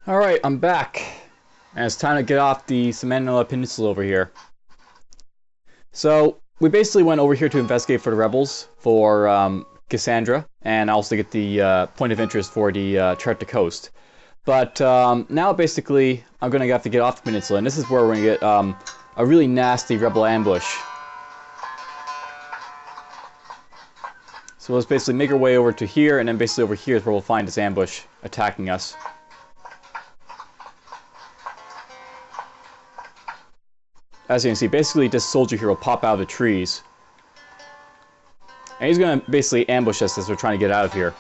Alright, I'm back. And it's time to get off the Peninsula over here. So, we basically went over here to investigate for the rebels, for Cassandra, and also get the point of interest for the chart the coast. But now basically, I'm going to have to get off the peninsula, and this is where we're going to get a really nasty rebel ambush. So let's basically make our way over to here, and then basically over here is where we'll find this ambush attacking us. As you can see, basically this soldier here will pop out of the trees. And he's going to basically ambush us as we're trying to get out of here.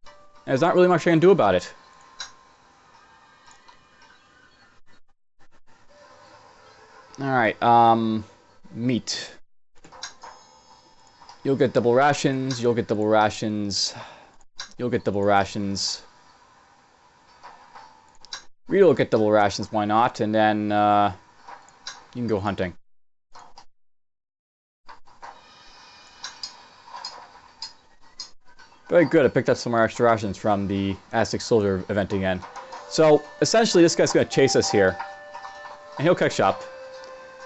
And there's not really much I can do about it. Alright, meat. You'll get double rations, you'll get double rations, you'll get double rations. Rita will get double rations, why not? And then you can go hunting. Very good, I picked up some more extra rations from the Aztec Soldier event again. So, essentially this guy's going to chase us here. And he'll catch up.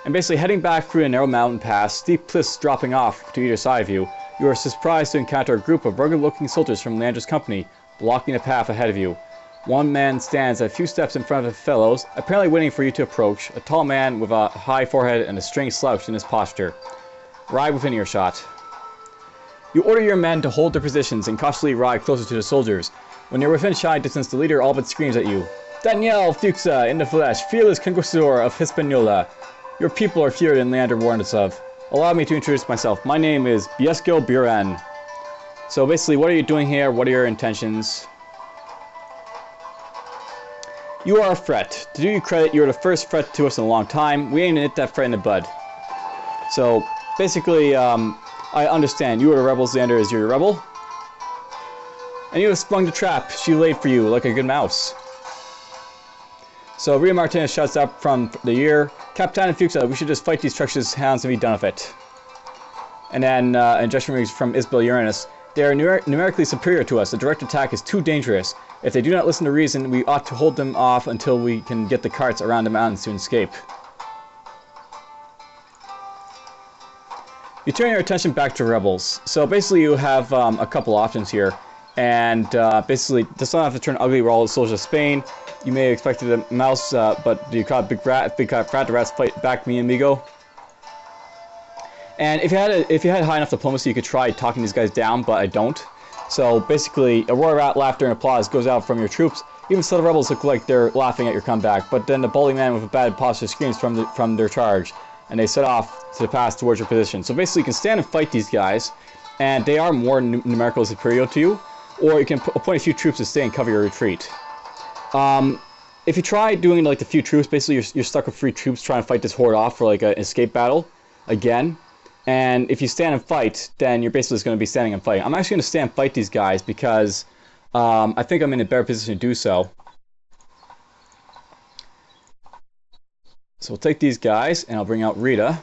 And basically heading back through a narrow mountain pass, steep cliffs dropping off to either side of you, you are surprised to encounter a group of rugged-looking soldiers from Lander's company, blocking the path ahead of you. One man stands a few steps in front of his fellows, apparently waiting for you to approach, a tall man with a high forehead and a strange slouch in his posture. Ride within earshot. You order your men to hold their positions and cautiously ride closer to the soldiers. When you're within shy distance, the leader all but screams at you. Daniel Fuchsa, in the flesh, fearless Conquistador of Hispaniola. Your people are feared and Leander warned us of. Allow me to introduce myself. My name is Biesco Buren. So basically, what are you doing here? What are your intentions? You are a threat. To do you credit, you are the first threat to us in a long time. We aim to nip that threat in the bud. So, basically, I understand. You are the rebels, Xander is your rebel. And you have sprung the trap she laid for you like a good mouse. So, Rita Martinez shouts up from the rear, Captain Fuchsa, we should just fight these treacherous hounds and be done with it. And then, injection from Isabel Uranus. They are numerically superior to us. A direct attack is too dangerous. If they do not listen to reason, we ought to hold them off until we can get the carts around the mountains to escape. You turn your attention back to rebels. So basically you have a couple options here. And basically, does not have to turn ugly, we're all the soldiers of Spain. You may have expected a mouse, but you caught big rat, the rats fight back me and Migo. And if you had high enough diplomacy, you could try talking these guys down, but I don't. So basically, a roar of laughter and applause goes out from your troops. Even so, the rebels look like they're laughing at your comeback, but then the bully man with a bad posture screams from their charge, and they set off to the pass towards your position. So basically, you can stand and fight these guys, and they are more numerically superior to you, or you can appoint a few troops to stay and cover your retreat. If you try doing like the few troops, basically you're stuck with 3 troops trying to fight this horde off for like an escape battle, again. And if you stand and fight, then you're basically just going to be standing and fighting. I'm actually going to stand and fight these guys because I think I'm in a better position to do so. So we'll take these guys, and I'll bring out Rita.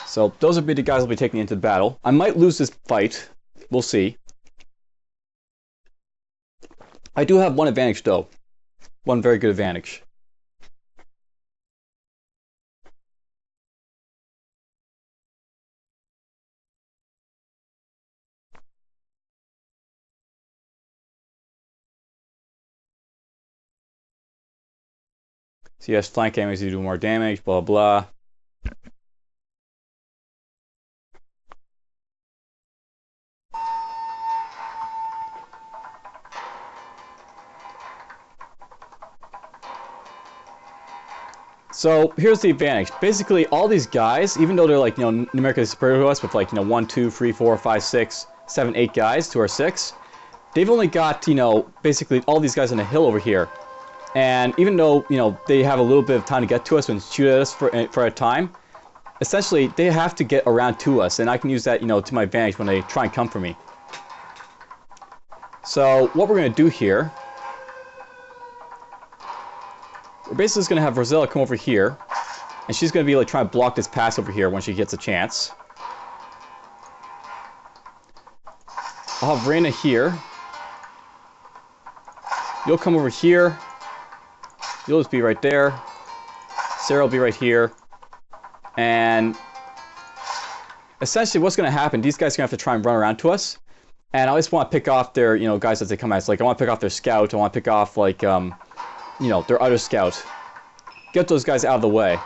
So those will be the guys I'll be taking into the battle. I might lose this fight. We'll see. I do have one advantage, though. One very good advantage. So yes, flank enemies do more damage, blah blah. So here's the advantage. Basically, all these guys, even though they're like, numerically superior to us with like, 1, 2, 3, 4, 5, 6, 7, 8 guys to our 6, they've only got, basically all these guys on the hill over here. And even though, they have a little bit of time to get to us and shoot at us for a time, essentially they have to get around to us, and I can use that, to my advantage when they try and come for me. So what we're going to do here, we're basically just going to have Rosella come over here, and she's going to be like trying to block this pass over here when she gets a chance. I'll have Reyna here. You'll come over here. You'll just be right there. Sarah will be right here. And essentially what's going to happen, these guys are going to have to try and run around to us. And I just want to pick off their, guys as they come at us. Like, I want to pick off their scout. I want to pick off, like, their other scout. Get those guys out of the way.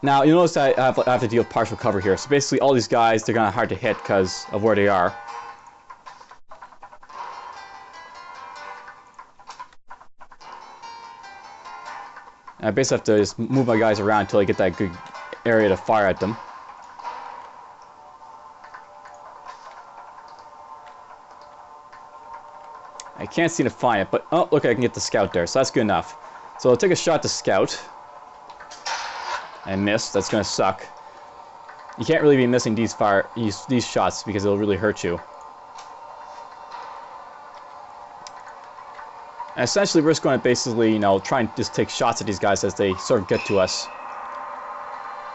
Now, you'll notice that I have to deal with partial cover here. So basically, all these guys, they're kind of hard to hit because of where they are. And I basically have to just move my guys around until I get that good area to fire at them. I can't seem to find it, but oh, look, I can get the scout there, so that's good enough. So I'll take a shot at the scout. I missed. That's going to suck. You can't really be missing these shots because it'll really hurt you. And essentially, we're just going to basically, try and just take shots at these guys as they sort of get to us.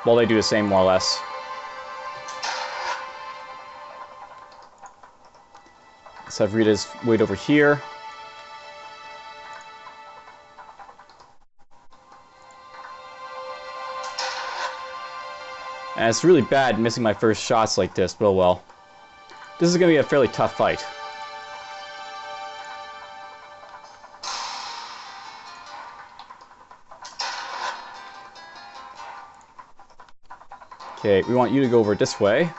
While they do the same, more or less. Let's have Rita's wait over here. And it's really bad missing my first shots like this, but well. This is going to be a fairly tough fight. Okay, we want you to go over this way.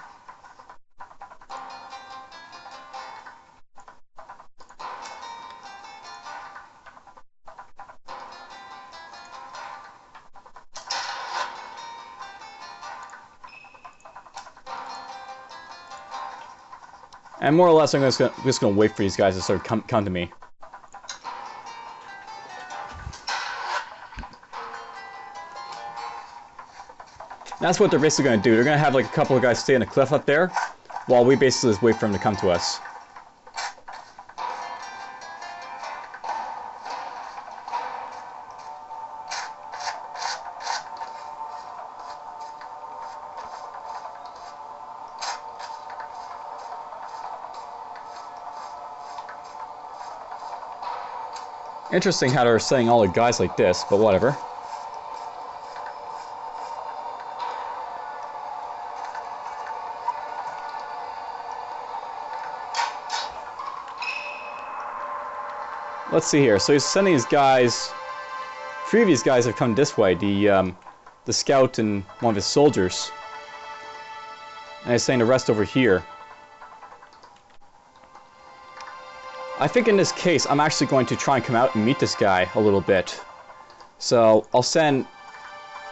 And more or less, I'm just going to wait for these guys to sort of come to me. That's what they're basically going to do. They're going to have like a couple of guys stay on the cliff up there, while we basically just wait for them to come to us. Interesting how they're setting all the guys like this, but whatever. Let's see here. So he's sending these guys. 3 of these guys have come this way. The scout and one of his soldiers. And he's sending the rest over here. I think in this case, I'm actually going to try and come out and meet this guy a little bit. So I'll send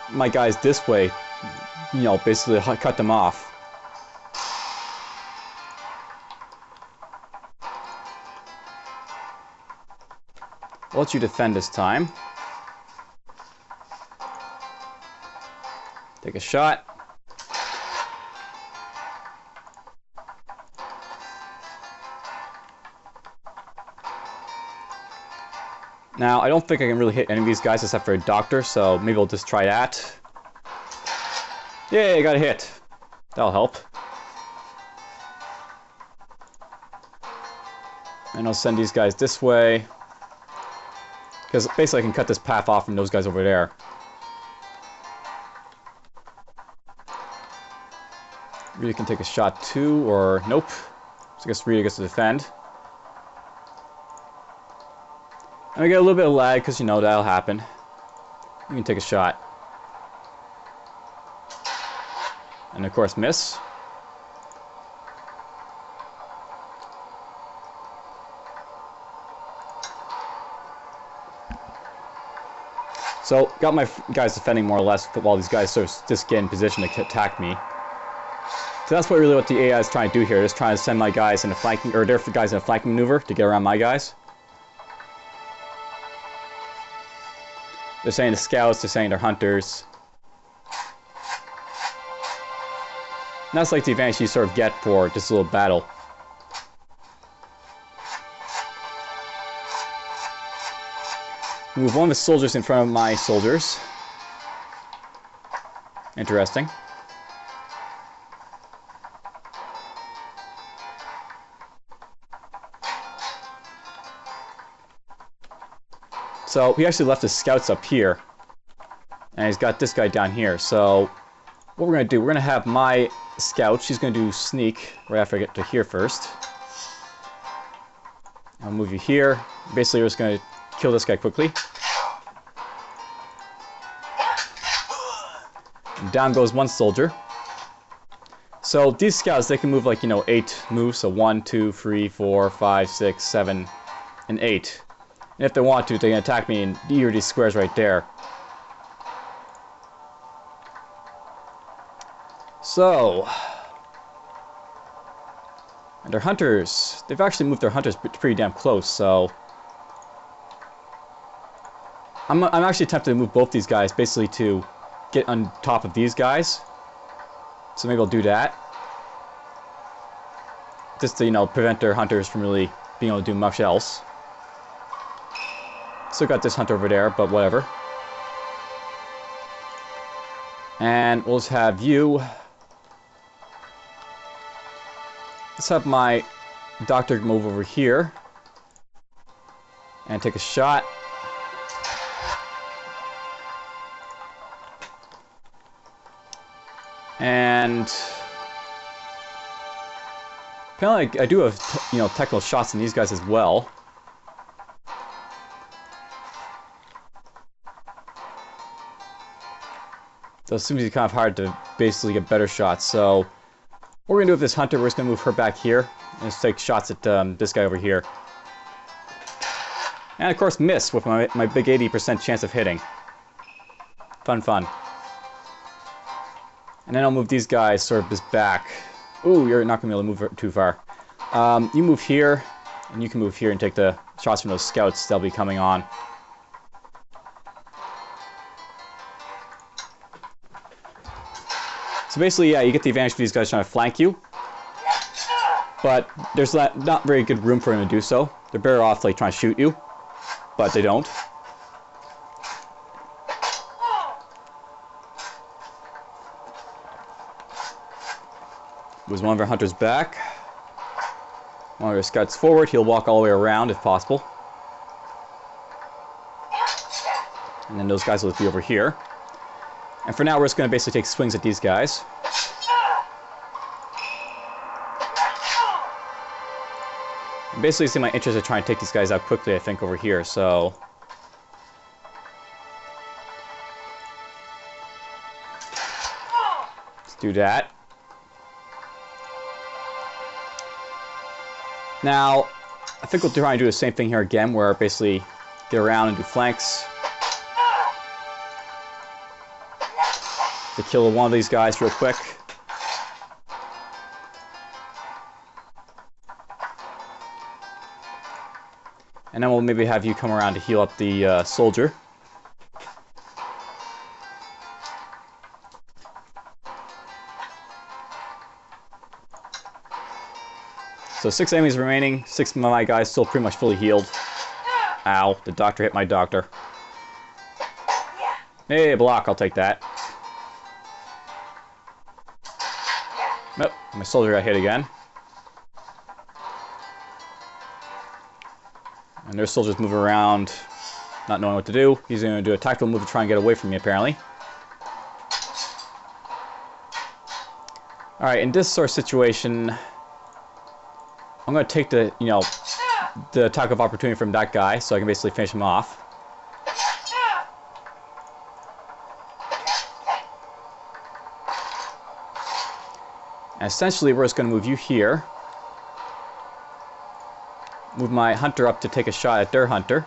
my guys this way, basically cut them off. I'll let you defend this time. Take a shot. Now, I don't think I can really hit any of these guys except for a doctor, so maybe I'll just try that. Yay, I got a hit. That'll help. And I'll send these guys this way. Because basically I can cut this path off from those guys over there. Rita can take a shot too, or nope. So I guess Rita gets to defend. And we get a little bit of lag, because that'll happen. You can take a shot. And of course miss. So, got my guys defending more or less while these guys sort of just get in position to attack me. So that's what the AI is trying to do here. Just trying to send my guys in a flanking, or their guys in a flanking maneuver to get around my guys. They're saying the scouts, they're saying they're hunters. And that's like the advantage you sort of get for this little battle. Move one of the soldiers in front of my soldiers. Interesting. So he actually left his scouts up here. And he's got this guy down here. So what we're going to do, we're going to have my scout. She's going to do sneak right after I get to here first. I'll move you here. Basically, we're just going to kill this guy quickly. And down goes one soldier. So these scouts, they can move like, 8 moves. So 1, 2, 3, 4, 5, 6, 7, and 8. And if they want to, they can attack me in either of these squares right there. So, and their hunters, they've actually moved their hunters pretty damn close, so I'm actually tempted to move both these guys basically to get on top of these guys. So maybe I'll do that. Just to, prevent their hunters from really being able to do much else. Still got this hunter over there, but whatever. And we'll just have you. Let's have my doctor move over here and take a shot. And apparently I do have, technical shots in these guys as well. So it seems to be kind of hard to basically get better shots. So what we're going to do with this hunter, we're just going to move her back here and just take shots at this guy over here. And of course miss with my big 80% chance of hitting. Fun, fun. And then I'll move these guys sort of just back. Ooh, you're not going to be able to move too far. You move here, and you can move here and take the shots from those scouts that'll be coming on. So basically, yeah, you get the advantage of these guys trying to flank you. But there's not very good room for them to do so. They're better off like trying to shoot you, but they don't. Moves one of our hunters back. One of our scouts forward. He'll walk all the way around if possible. And then those guys will be over here. And for now, we're just going to basically take swings at these guys. And basically, see my interest in trying to take these guys out quickly, I think, over here. So let's do that. Now, I think we'll try and do the same thing here again, where basically get around and do flanks. To kill one of these guys real quick. And then we'll maybe have you come around to heal up the soldier. So 6 enemies remaining, 6 of my guys still pretty much fully healed. Ow, the doctor hit my doctor. Hey, block, I'll take that. Nope, my soldier got hit again. And their soldiers moving around, not knowing what to do. He's going to do a tactical move to try and get away from me, apparently. Alright, in this sort of situation, I'm going to take the, the attack of opportunity from that guy, so I can basically finish him off. And essentially, we're just going to move you here. Move my hunter up to take a shot at their hunter.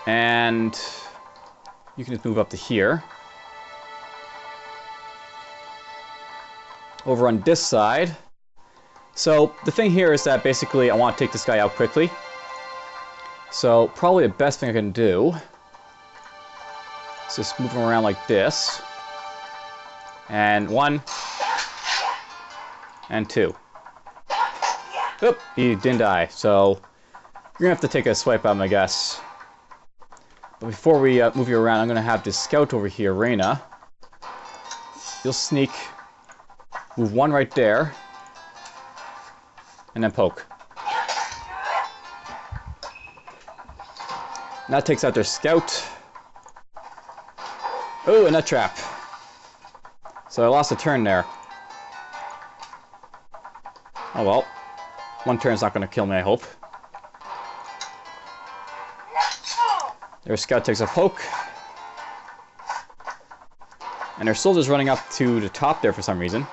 And you can just move up to here. Over on this side. So the thing here is that basically I want to take this guy out quickly. So probably the best thing I can do is just move him around like this. And 1. And 2. Oop, he didn't die. So you're going to have to take a swipe at him, I guess. But before we move you around, I'm going to have this scout over here, Reyna. You'll sneak. Move 1 right there. and then poke. And that takes out their scout. Oh, and a trap. So I lost a turn there. Oh well. One turn's not going to kill me, I hope. Their scout takes a poke. And their soldier's running up to the top there for some reason.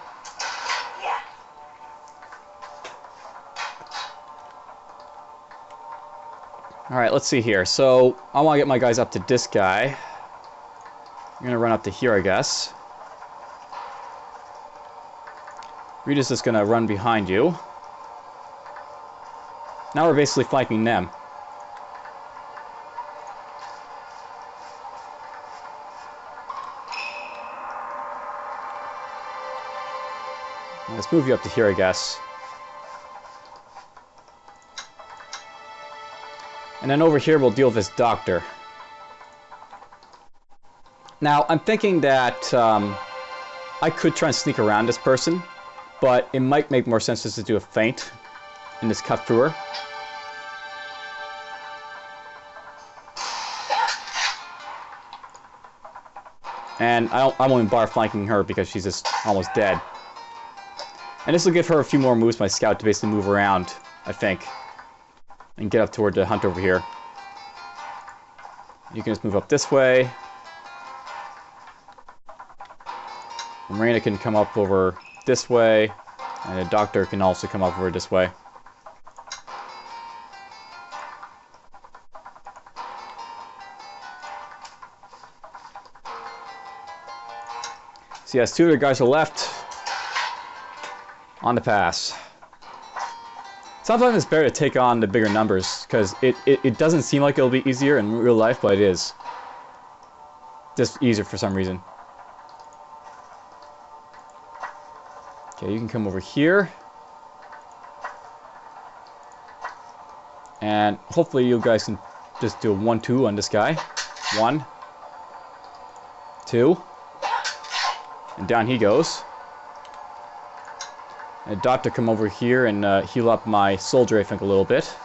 Alright, let's see here. So, I want to get my guys up to this guy. I'm going to run up to here, I guess. Rita's just going to run behind you. Now we're basically flanking them. Let's move you up to here, I guess. And then over here we'll deal with this doctor. Now, I'm thinking that I could try and sneak around this person, but it might make more sense just to do a feint and just cut through her. And I won't bar flanking her because she's just almost dead. And this will give her a few more moves, my scout, to basically move around, I think. And get up toward the hunt over here. You can just move up this way. Marina can come up over this way. And the doctor can also come up over this way. So yes, two of the guys are left. On the pass. Sometimes it's better to take on the bigger numbers, because it doesn't seem like it'll be easier in real life, but it is. Just easier for some reason. Okay, you can come over here. And hopefully you guys can just do a 1-2 on this guy. 1, 2. And down he goes. And the doctor come over here and heal up my soldier, I think, a little bit.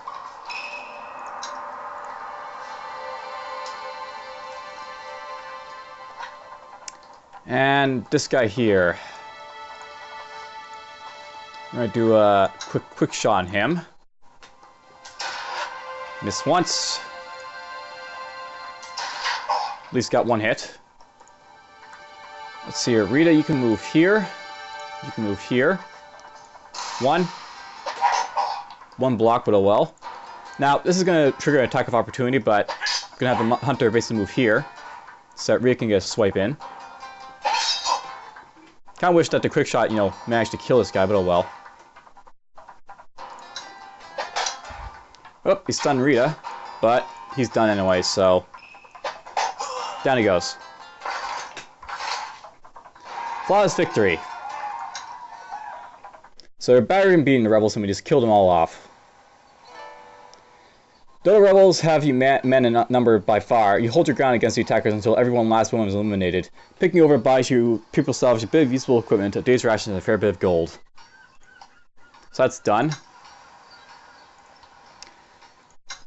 And this guy here. I'm going to do a quick shot on him. Miss once. At least got one hit. Let's see here. Rita, you can move here. You can move here. One block, but oh well. Now, this is going to trigger an attack of opportunity, but I'm going to have the hunter basically move here, so that Rita can get a swipe in. Kind of wish that the quick shot, you know, managed to kill this guy, but oh well. Oh, he stunned Rita, but he's done anyway, so down he goes. Flawless victory. So they're battering and beating the rebels, and we just killed them all off. Though the rebels have you men in number by far, you hold your ground against the attackers until everyone last one is eliminated. Picking over buys you people salvage a bit of useful equipment, a day's rations, and a fair bit of gold. So that's done.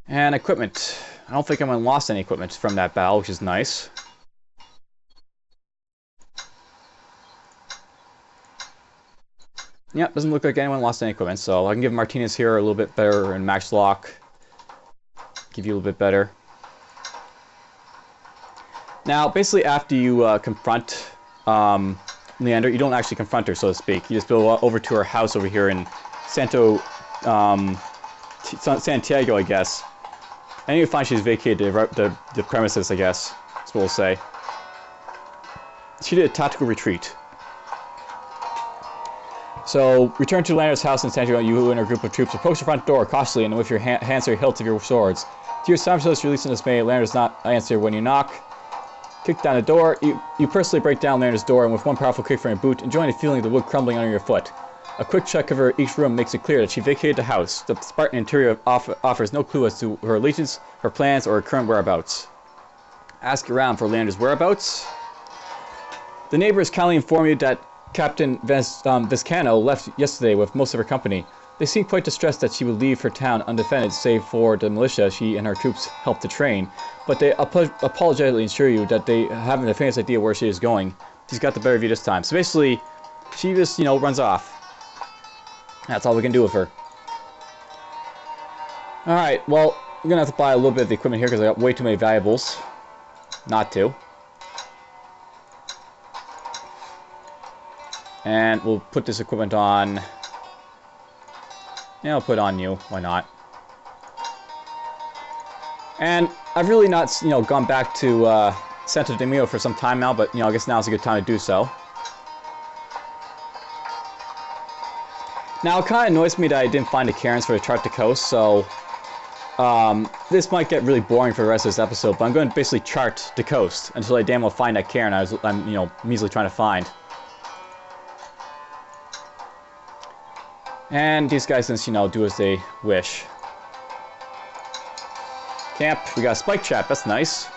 And equipment. I don't think anyone lost any equipment from that battle, which is nice. Yeah, doesn't look like anyone lost any equipment, so I can give Martinez here a little bit better and max lock. Give you a little bit better. Now, basically after you confront Leander, you don't actually confront her, so to speak. You just go over to her house over here in Santiago, I guess. And you find she's vacated the premises, I guess. That's what we'll say. She did a tactical retreat. So, return to Leander's house in Santiago. You and a group of troops approach the front door cautiously and with your hands to your hilts of your swords. To your astonishment, release and dismay, Leander does not answer when you knock. Kick down the door. You personally break down Leander's door, and with one powerful kick from your boot, enjoying the feeling of the wood crumbling under your foot. A quick check of each room makes it clear that she vacated the house. The Spartan interior offers no clue as to her allegiance, her plans, or her current whereabouts. Ask around for Leander's whereabouts. The neighbors kindly inform you that Captain Viscano left yesterday with most of her company. They seemed quite distressed that she would leave her town undefended save for the militia she and her troops helped to train, but they apologetically assure you that they haven't the faintest idea where she is going. She's got the better of you this time. So basically, she just, you know, runs off. That's all we can do with her. Alright, well, I'm gonna have to buy a little bit of the equipment here because I got way too many valuables not to. And we'll put this equipment on. Yeah, I'll put it on you. Why not? And I've really not, you know, gone back to Santo Domingo for some time now, but, you know, I guess now's a good time to do so. Now, it kind of annoys me that I didn't find the Cairns for the chart to coast, so this might get really boring for the rest of this episode, but I'm going to basically chart the coast until I damn well find that Cairn I'm, you know, measly trying to find. And these guys just, you know, do as they wish. Camp, we got a spike trap, that's nice.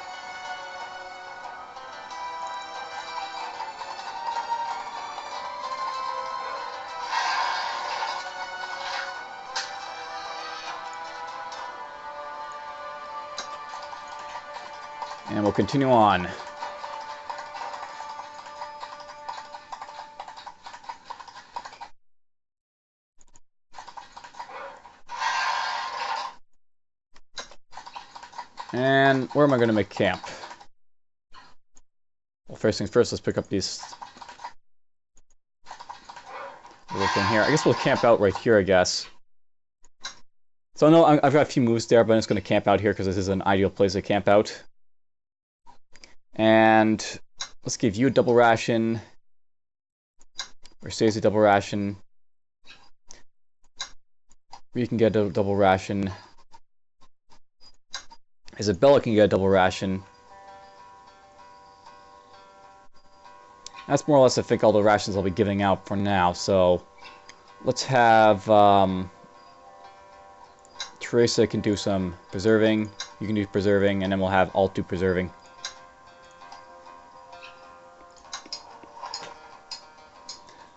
And we'll continue on. And where am I going to make camp? Well, first things first, let's pick up these. Look in here. I guess we'll camp out right here, I guess. So I know I've got a few moves there, but I'm just going to camp out here because this is an ideal place to camp out. And let's give you a double ration. Or Stacey a double ration. You can get a double ration. Isabella can get a double ration. That's more or less, I think, all the rations I'll be giving out for now. So let's have Teresa can do some preserving. You can do preserving, and then we'll have Alt do preserving.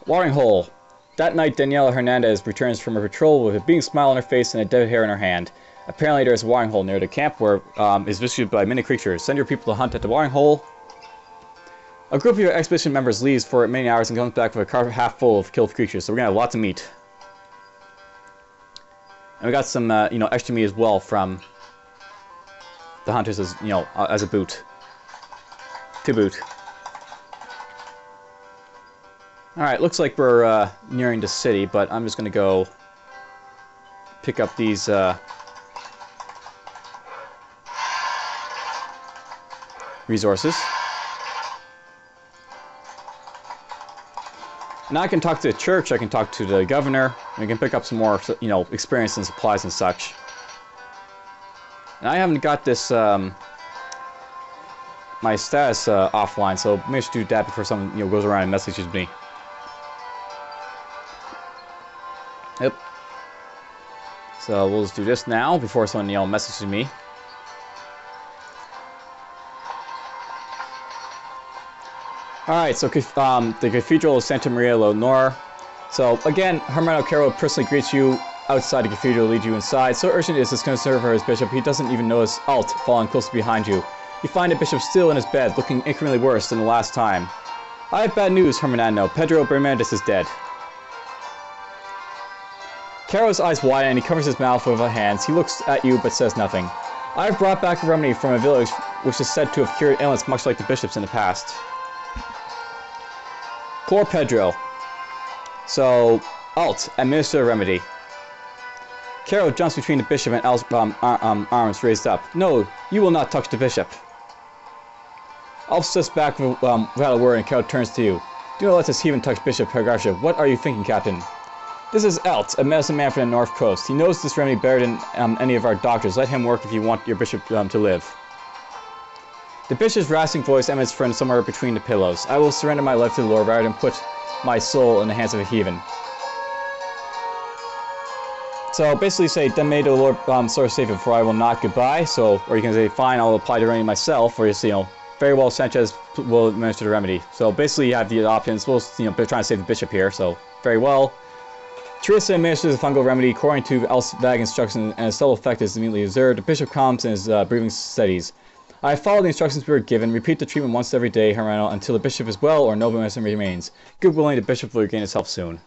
Watering hole. That night, Daniela Hernandez returns from her patrol with a beaming smile on her face and a dead hair in her hand. Apparently, there's a watering hole near the camp where is visited by many creatures. Send your people to hunt at the watering hole. A group of your expedition members leaves for many hours and comes back with a car half full of killed creatures. So we're gonna have lots of meat. And we got some, you know, extra meat as well from the hunters, as you know, as a boot. To boot. Alright, looks like we're nearing the city, but I'm just going to go pick up these resources. Now I can talk to the church, I can talk to the governor, and we can pick up some more, you know, experience and supplies and such. And I haven't got this, my status offline, so maybe I should do that before someone, you know, goes around and messages me. Yep. So we'll just do this now before someone, you know, messages me. Alright, so the Cathedral of Santa Maria Leonor. So again, Hermano Caro personally greets you outside the cathedral, leads you inside. So urgent is his concern for his bishop, he doesn't even notice Alt falling close behind you. You find the bishop still in his bed, looking incrementally worse than the last time. I have bad news, Hermanano. Pedro Bermudez is dead. Caro's eyes widen and he covers his mouth with his hands. He looks at you but says nothing. I have brought back a remedy from a village which is said to have cured ailments much like the bishop's in the past. Poor Pedro. So, Alt, administer a remedy. Caro jumps between the bishop and Alt's arms raised up. No, you will not touch the bishop. Alt steps back without a word and Caro turns to you. Do not let this heathen touch Bishop Pergarsha. What are you thinking, Captain? This is Alt, a medicine man from the North Coast. He knows this remedy better than any of our doctors. Let him work if you want your bishop to live. The bishop's rasping voice emanates from somewhere between the pillows. I will surrender my life to the Lord rather than put my soul in the hands of a heathen. So basically say, then may the Lord sort of save him, for I will not goodbye. So, or you can say, fine, I'll apply the remedy myself, or you say, you know, very well, Sanchez will administer the remedy. So basically you have the options. We'll, you know, trying to save the bishop here, so very well. Teresa administers a fungal remedy according to else vague instructions, and a subtle effect is immediately observed. The bishop calms and his breathing steadies. I follow the instructions we were given. Repeat the treatment once every day, Hermano, until the bishop is well or no medicine remains. Good willing, the bishop will regain his health soon.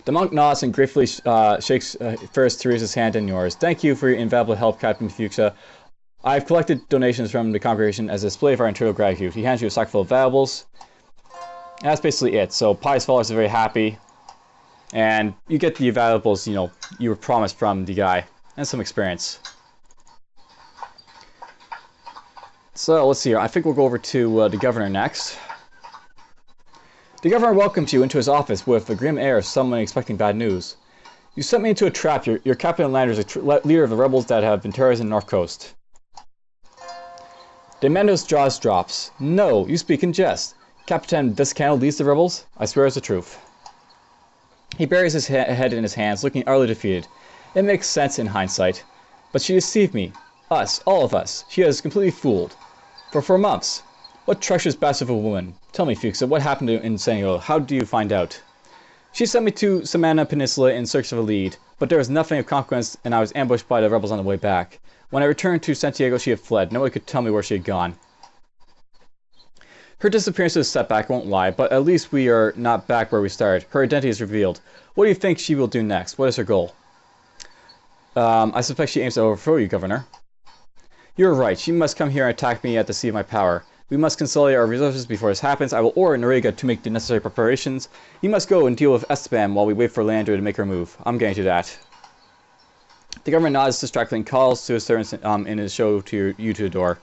The monk nods and gratefully shakes first Teresa's hand and yours. Thank you for your invaluable help, Captain Fuchsia. I've collected donations from the congregation as a display of our eternal gratitude. He hands you a sack full of valuables. And that's basically it. So pious followers are very happy. And you get the valuables, you know, you were promised from the guy. And some experience. So, let's see here. I think we'll go over to the governor next. The governor welcomes you into his office with a grim air of someone expecting bad news. You sent me into a trap. Your captain and lander is a leader of the rebels that have been terrorizing the North Coast. The Mendo's jaws drops. No, you speak in jest. Captain Descano leads the rebels? I swear it's the truth. He buries his head in his hands, looking utterly defeated. It makes sense in hindsight. But she deceived me. Us, all of us. She has completely fooled. For 4 months. What treacherous bastard of a woman. Tell me, Fuchsia, what happened in Senio? How do you find out? She sent me to Samana Peninsula in search of a lead, but there was nothing of consequence, and I was ambushed by the rebels on the way back. When I returned to Santiago, she had fled. Nobody could tell me where she had gone. Her disappearance is a setback, I won't lie, but at least we are not back where we started. Her identity is revealed. What do you think she will do next? What is her goal? I suspect she aims to overthrow you, Governor. You're right. She must come here and attack me at the seat of my power. We must consolidate our resources before this happens. I will order Noriega to make the necessary preparations. You must go and deal with Esteban while we wait for Leandro to make her move. I'm getting to that. The governor nods distractedly and calls to his servants in his show to you to the door.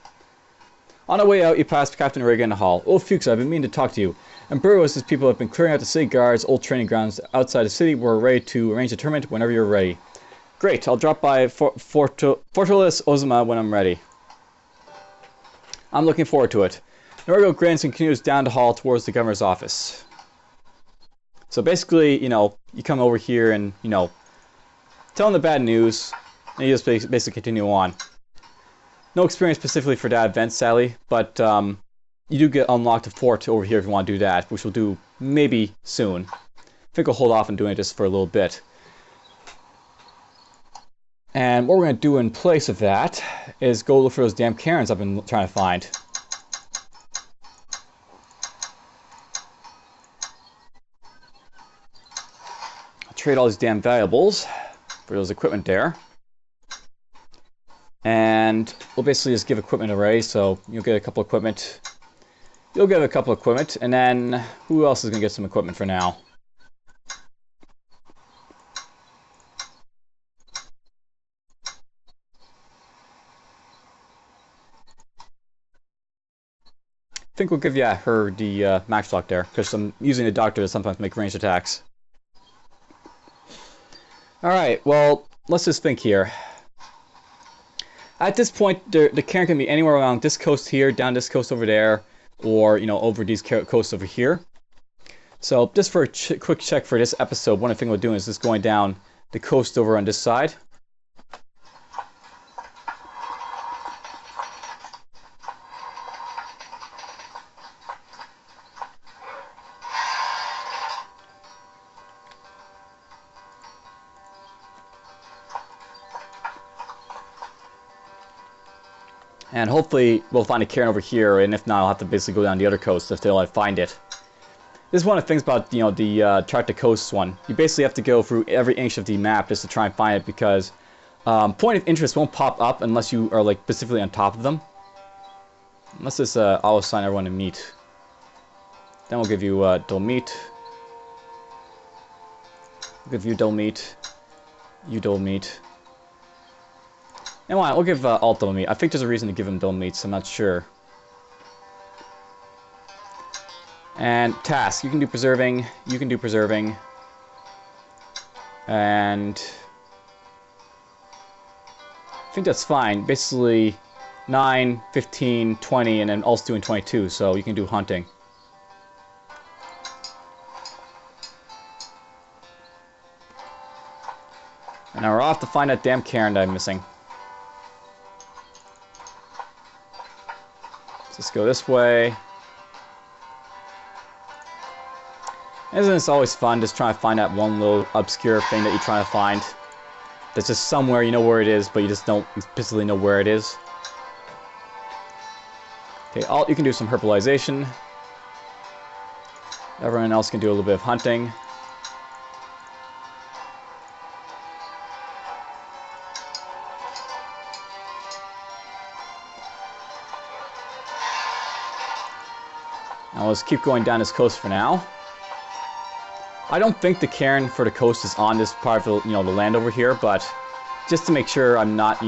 On the way out, you pass Captain Noriega in the hall. Oh, Fuchsia, I've been meaning to talk to you. And Burroughs' people have been clearing out the city guards' old training grounds outside the city. We're ready to arrange a tournament whenever you're ready. Great, I'll drop by Fortaleza Ozuma when I'm ready. I'm looking forward to it. Noriega grins and continues down the hall towards the governor's office. So basically, you know, you come over here and, you know, tell him the bad news, and you just basically continue on. No experience specifically for that event, sadly, but you do get unlocked a fort over here if you want to do that, which we'll do maybe soon. I think I'll hold off on doing this for a little bit. And what we're going to do in place of that is go look for those damn Cairns I've been trying to find. I'll trade all these damn valuables for those equipment there. And we'll basically just give equipment away, so you'll get a couple equipment. You'll get a couple equipment, and then who else is going to get some equipment for now? I think we'll give her the max lock there, because I'm using the doctor to sometimes make ranged attacks. Alright, well, let's just think here. At this point, the Cairn can be anywhere around this coast here, down this coast over there, or, you know, over these coasts over here. So, just for a quick check for this episode, one of the things we're doing is just going down the coast over on this side. And hopefully we'll find a cairn over here, and if not, I'll have to basically go down the other coast until I find it. This is one of the things about, you know, the Chart the Coast one. You basically have to go through every inch of the map just to try and find it, because point of interest won't pop up unless you are, like, specifically on top of them. Let's just I'll assign everyone to meet. Then we'll give you Dolmeat. We'll give you Dolmeat. You Dolmeat. And why? We'll give Alt Dolmeat. I think there's a reason to give him Dolmeat, so I'm not sure. And task. You can do preserving. You can do preserving. And I think that's fine. Basically 9, 15, 20, and then Alt's doing 22, so you can do hunting. And now we're off to find that damn cairn that I'm missing. Let's go this way. Isn't this always fun, just trying to find that one little obscure thing that you're trying to find? That's just somewhere, you know where it is, but you just don't explicitly know where it is. Okay, Alt, you can do some herbalization. Everyone else can do a little bit of hunting. Now let's keep going down this coast for now. I don't think the cairn for the coast is on this part of the, the land over here, but just to make sure I'm not,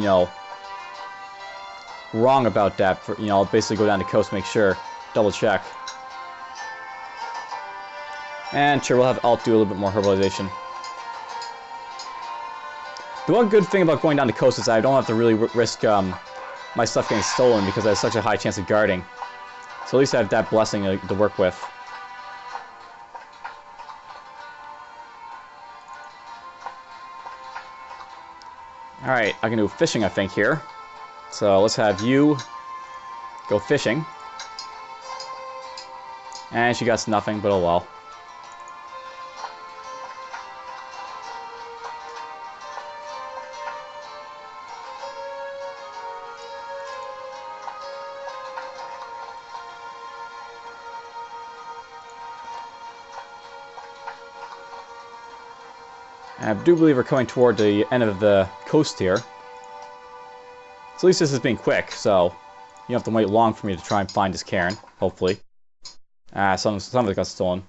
wrong about that, I'll basically go down the coast, make sure, double check. And sure, we'll have Alt do a little bit more herbalization. The one good thing about going down the coast is I don't have to really risk my stuff getting stolen because I have such a high chance of guarding. So at least I have that blessing to work with. Alright, I can do fishing, I think, here. So let's have you go fishing. And she got nothing, but oh well. I do believe we're coming toward the end of the coast here. So at least this is being quick, so you don't have to wait long for me to try and find this cairn, hopefully. Some of it got stolen.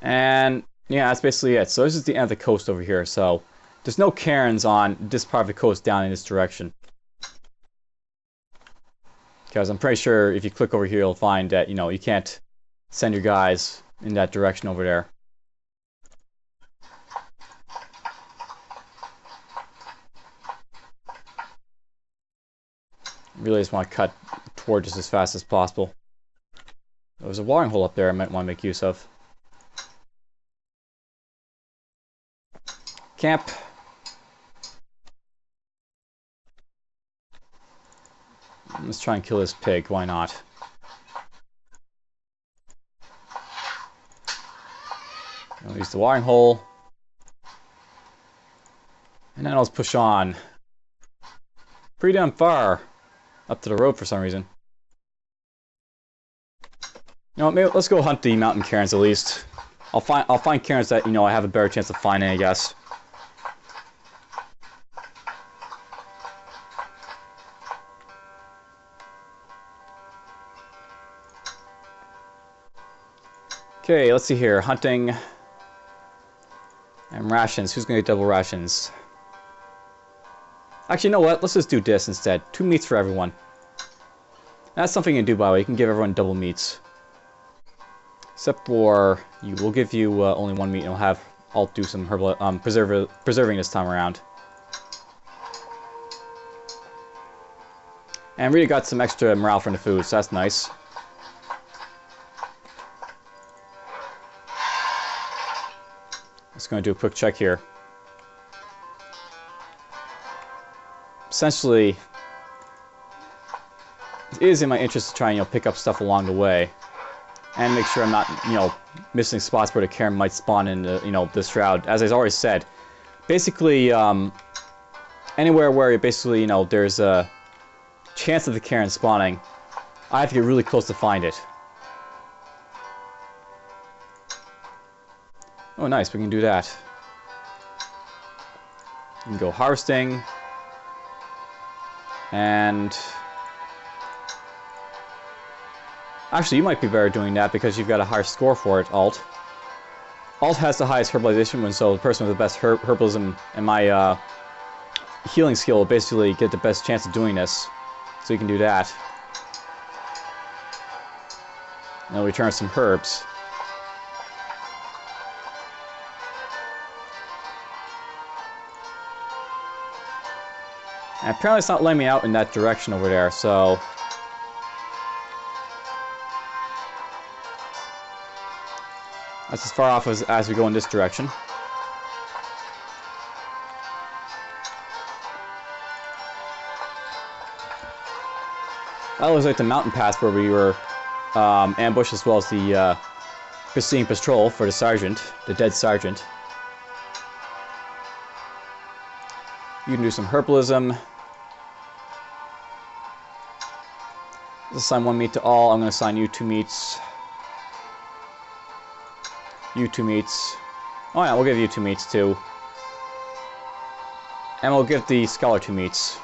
And yeah, that's basically it. So this is the end of the coast over here, so there's no cairns on this part of the coast down in this direction. Because I'm pretty sure if you click over here, you'll find that, you can't send your guys in that direction over there. Really just want to cut toward just as fast as possible. There's a watering hole up there I might want to make use of. Camp. Let's try and kill this pig, why not? I'll use the watering hole. And then I'll push on. Pretty damn far up to the road for some reason. Maybe let's go hunt the mountain cairns at least. I'll find cairns that I have a better chance of finding, I guess. Okay, let's see here. Hunting and rations. Who's gonna get double rations? Actually, you know what? Let's just do this instead. 2 meats for everyone. That's something you can do, by the way. You can give everyone double meats. Except for you. We'll give you only 1 meat, and we'll have Alt do some herbal preserving this time around. And Rita got some extra morale from the food, so that's nice. Just going to do a quick check here. Essentially, it is in my interest to try and pick up stuff along the way, and make sure I'm not missing spots where the cairn might spawn in the this shroud. As I already said, basically anywhere where basically there's a chance of the cairn spawning, I have to get really close to find it. Oh, nice, we can do that. You can go harvesting. And actually, you might be better doing that because you've got a higher score for it, Alt. Alt has the highest herbalization one, so the person with the best herbalism and my healing skill will basically get the best chance of doing this. So you can do that. And I'll return some herbs. And apparently it's not letting me out in that direction over there, so that's as far off as we go in this direction. That looks like the mountain pass where we were ambush as well as the pristine patrol for the sergeant, the dead sergeant. You can do some herbalism. Assign 1 meat to all. I'm going to assign you 2 meats. You 2 meats. Oh yeah, we'll give you 2 meats too. And we'll give the scholar 2 meats.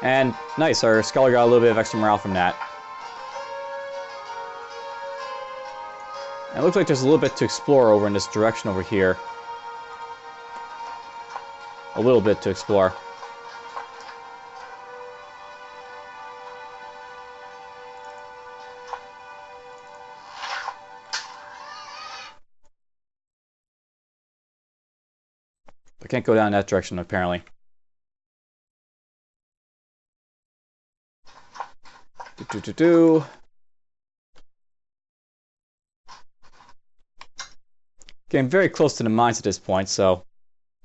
And nice, our scholar got a little bit of extra morale from that. And it looks like there's a little bit to explore over in this direction over here. A little bit to explore. I can't go down that direction apparently. Getting very close to the mines at this point, so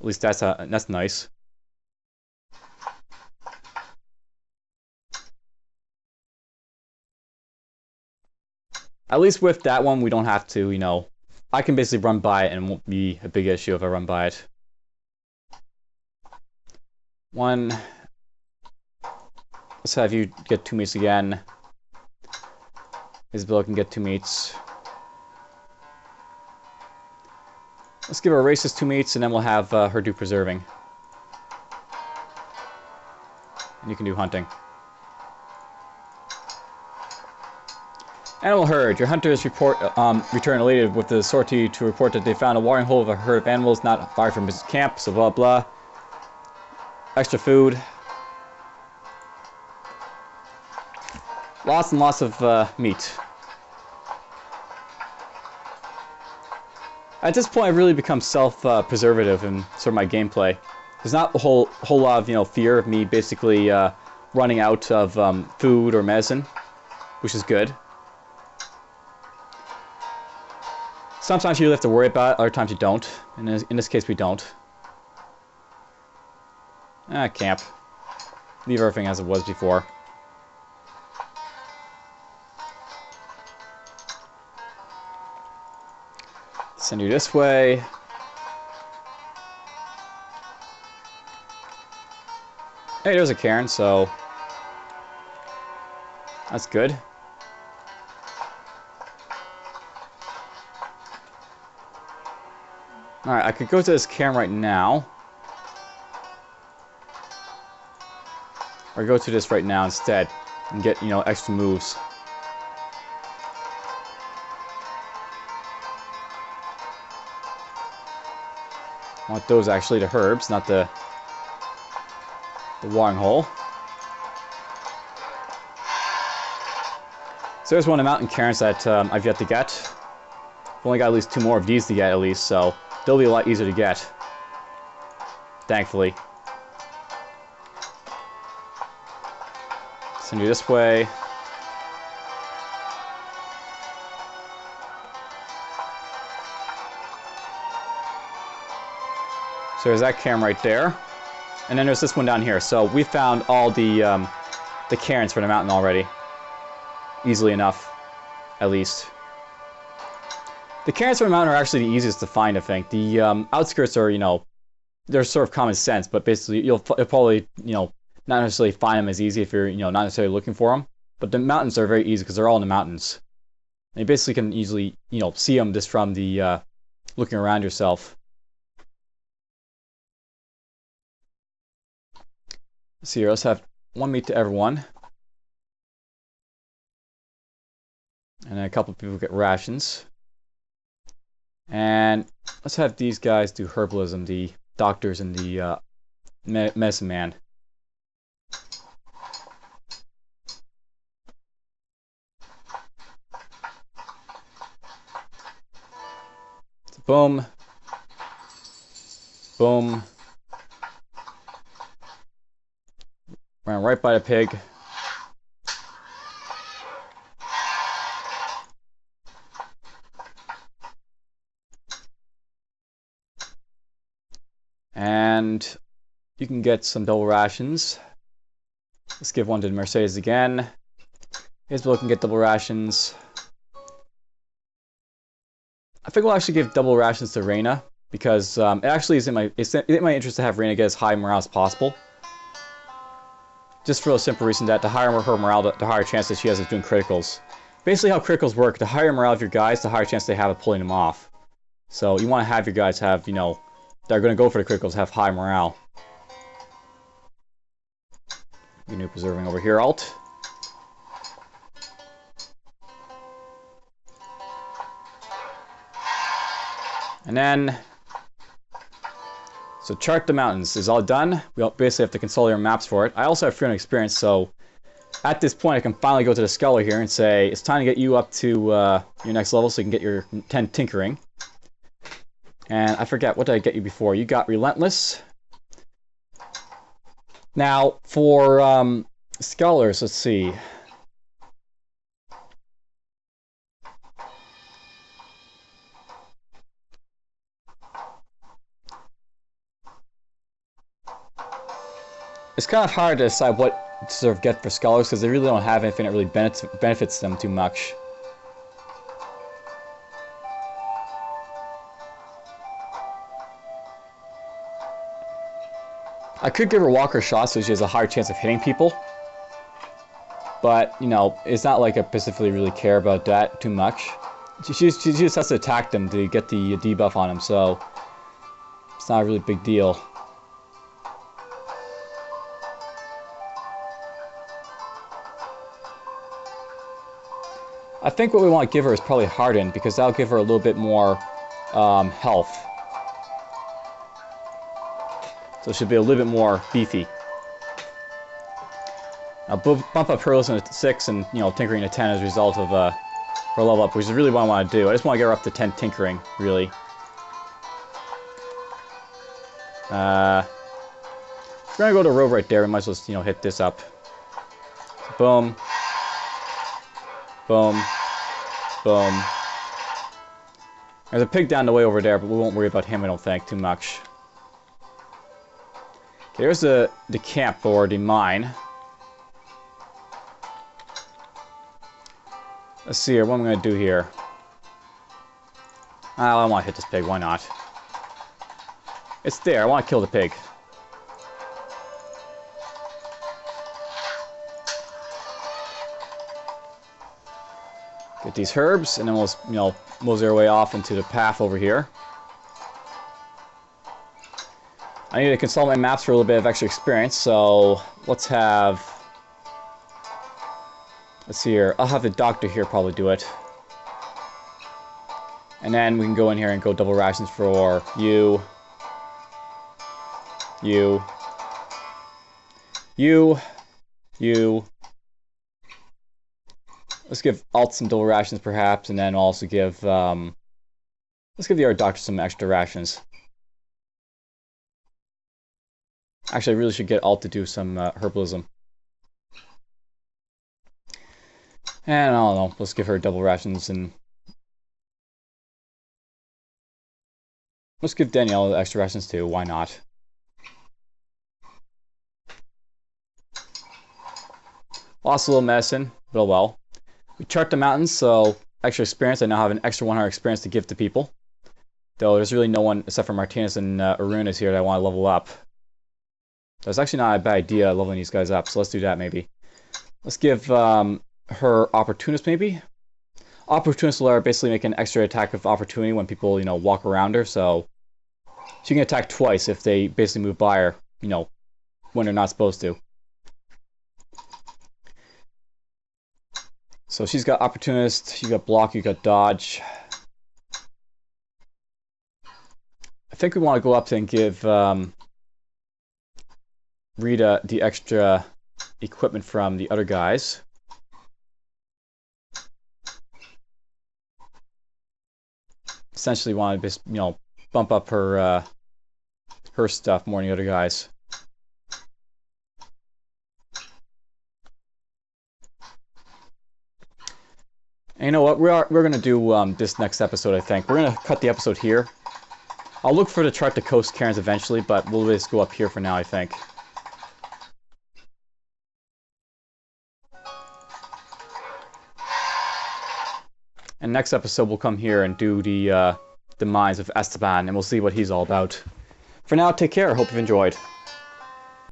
at least that's nice. At least with that one, we don't have to, you know, I can basically run by it and it won't be a big issue if I run by it. One. Let's have you get 2 meats again. Isabella can get 2 meats. Let's give our racist 2 meats, and then we'll have her do preserving. And you can do hunting. Animal herd. Your hunters return elated with the sortie to report that they found a watering hole of a herd of animals not far from his camp, so blah blah. Extra food. Lots and lots of meat. At this point, I've really become self-preservative in sort of my gameplay. There's not a whole lot of, you know, fear of me basically running out of food or medicine, which is good. Sometimes you have to worry about it, other times you don't. And in this case, we don't. Camp. Leave everything as it was before. Send you this way. Hey, there's a Cairns, so that's good. Alright, I could go to this Cairn right now. Or go to this right now instead and get, you know, extra moves. I want those actually, the herbs, not the watering hole. So there's one of the mountain cairns that I've yet to get. I've only got at least 2 more of these to get at least, so they'll be a lot easier to get. Thankfully. Send you this way. So there's that cairn right there. And then there's this one down here. So we found all the cairns for the mountain already. Easily enough, at least. The cairns for the mountain are actually the easiest to find, I think. The outskirts are, you know, they're sort of common sense, but basically you'll probably, you know, not necessarily find them as easy if you're, you know, not necessarily looking for them. But the mountains are very easy because they're all in the mountains. And you basically can easily, you know, see them just from the looking around yourself. Let's see here, let's have 1 meat to everyone. And then a couple of people get rations. And let's have these guys do herbalism, the doctors and the medicine man. So boom. Boom. Ran right by the pig. And you can get some double rations. Let's give one to Mercedes again. Isabel can get double rations. I think we'll actually give double rations to Reyna, because it actually is in my interest to have Reyna get as high morale as possible. Just for the simple reason that the higher her morale, the higher chance that she has of doing criticals. Basically how criticals work, the higher morale of your guys, the higher chance they have of pulling them off. So you want to have your guys have, you know, that are going to go for the criticals have high morale. New preserving over here, alt. And then, so chart the mountains is all done. We basically have to consolidate our maps for it. I also have 300 experience, so at this point I can finally go to the scholar here and say, it's time to get you up to your next level so you can get your 10 tinkering. And I forget, what did I get you before? You got relentless. Now, for scholars, let's see. It's kind of hard to decide what to sort of get for scholars because they really don't have anything that really benefits them too much. I could give her walker shots so she has a higher chance of hitting people. But, you know, it's not like I specifically really care about that too much. She just has to attack them to get the debuff on them, so it's not a really big deal. I think what we want to give her is probably Harden, because that'll give her a little bit more health. So she'll be a little bit more beefy. I'll bump up her listen to 6 and, you know, tinkering to 10 as a result of her level up, which is really what I want to do. I just want to get her up to 10 tinkering, really. If we're going to go to road right there, we might as well, you know, hit this up. Boom. Boom. Boom. There's a pig down the way over there, but we won't worry about him, I don't think, too much. Okay, here's the camp for the mine. Let's see here, what am I going to do here? I want to hit this pig, why not? It's there, I want to kill the pig. Get these herbs, and then we'll, you know, mosey our way off into the path over here. I need to consult my maps for a little bit of extra experience, so let's have... Let's see here. I'll have the doctor here probably do it. And then we can go in here and go double rations for you. You. Let's give alt some double rations perhaps, and then also give, let's give the other doctor some extra rations. Actually, I really should get alt to do some herbalism. And I don't know, let's give her double rations, and let's give Danielle the extra rations too, why not? Lost a little medicine, but oh well. We chart the mountains, so extra experience. I now have an extra 100 experience to give to people. Though there's really no one, except for Martinez and Arun is here that I want to level up. That's actually not a bad idea, leveling these guys up, so let's do that maybe. Let's give her Opportunist maybe? Opportunist will let her basically make an extra attack of opportunity when people, you know, walk around her, so she can attack twice if they basically move by her, you know, when they're not supposed to. So she's got Opportunist, you got Block, you got Dodge. I think we want to go up and give Rita the extra equipment from the other guys. Essentially want to just, you know, bump up her her stuff more than the other guys. And you know what? We're gonna do this next episode. I think we're gonna cut the episode here. I'll look for the chart to coast Cairns eventually, but we'll just go up here for now. I think. And next episode we'll come here and do the mines of Esteban, and we'll see what he's all about. For now, take care. Hope you've enjoyed.